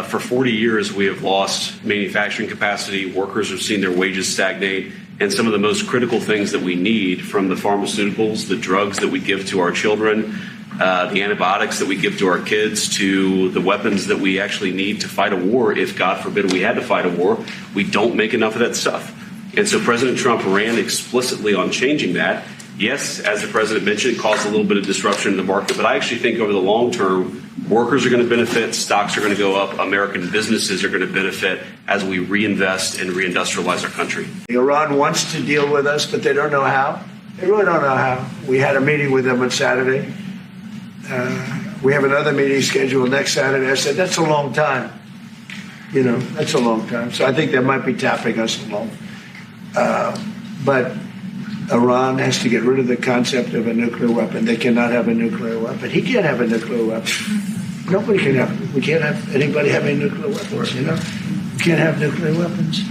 For 40 years, we have lost manufacturing capacity. Workers have seen their wages stagnate. And some of the most critical things that we need, from the pharmaceuticals, the drugs that we give to our children, the antibiotics that we give to our kids, to the weapons that we actually need to fight a war, if God forbid we had to fight a war, we don't make enough of that stuff. And so President Trump ran explicitly on changing that. Yes, as the president mentioned, it caused a little bit of disruption in the market, but I actually think over the long term, workers are going to benefit, stocks are going to go up, American businesses are going to benefit as we reinvest and reindustrialize our country. Iran wants to deal with us, but they don't know how. They really don't know how. We had a meeting with them on Saturday. We have another meeting scheduled next Saturday. I said, that's a long time. You know, that's a long time. So I think they might be tapping us along. But Iran has to get rid of the concept of a nuclear weapon. They cannot have a nuclear weapon. He can't have a nuclear weapon. Nobody can have. We can't have anybody having nuclear weapons, you know. We can't have nuclear weapons.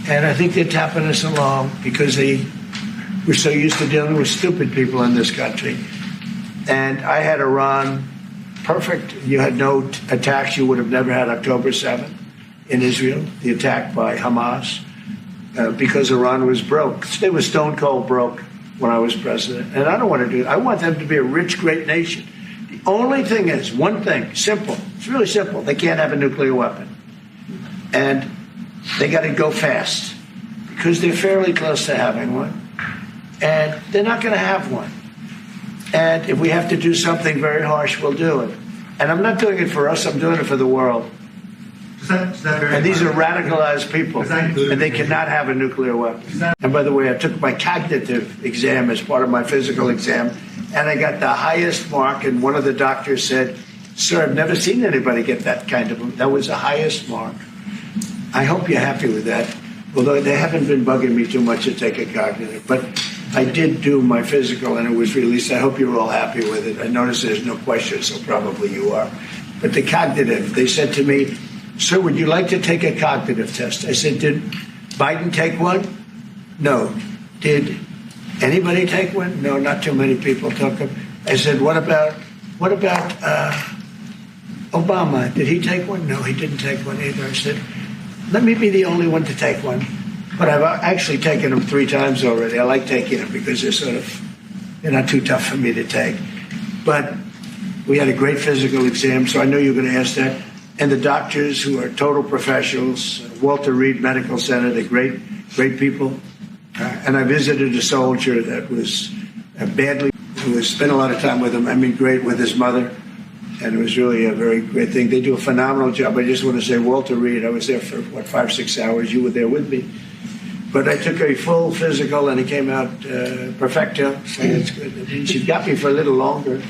And I think they're tapping us along because we're so used to dealing with stupid people in this country. And I had Iran perfect. You had no attacks. You would have never had October 7th in Israel, the attack by Hamas. Because Iran was broke. They were stone cold broke when I was president. And I don't want to do it. I want them to be a rich, great nation. The only thing is, one thing, simple. It's really simple. They can't have a nuclear weapon. And they got to go fast because they're fairly close to having one. And they're not going to have one. And if we have to do something very harsh, we'll do it. And I'm not doing it for us. I'm doing it for the world. And these are radicalized people, and they cannot have a nuclear weapon. And by the way, I took my cognitive exam as part of my physical exam, and I got the highest mark, and one of the doctors said, sir, I've never seen anybody get that kind of, that was the highest mark. I hope you're happy with that, although they haven't been bugging me too much to take a cognitive. But I did do my physical, and it was released. I hope you're all happy with it. I noticed there's no question, so probably you are. But the cognitive, they said to me, sir, would you like to take a cognitive test? I said, did Biden take one? No. Did anybody take one? No, not too many people took them. I said, what about Obama? Did he take one? No, he didn't take one either. I said, let me be the only one to take one. But I've actually taken them 3 times already. I like taking them because they're not too tough for me to take. But we had a great physical exam, so I know you're going to ask that. And the doctors, who are total professionals, Walter Reed Medical Center, they're great people. And I visited a soldier that was who spent a lot of time with him, great, with his mother. And it was really a very great thing. They do a phenomenal job. I just want to say, Walter Reed, I was there for, 5-6 hours. You were there with me. But I took a full physical, and it came out perfecto. So it's good. It means you've got me for a little longer.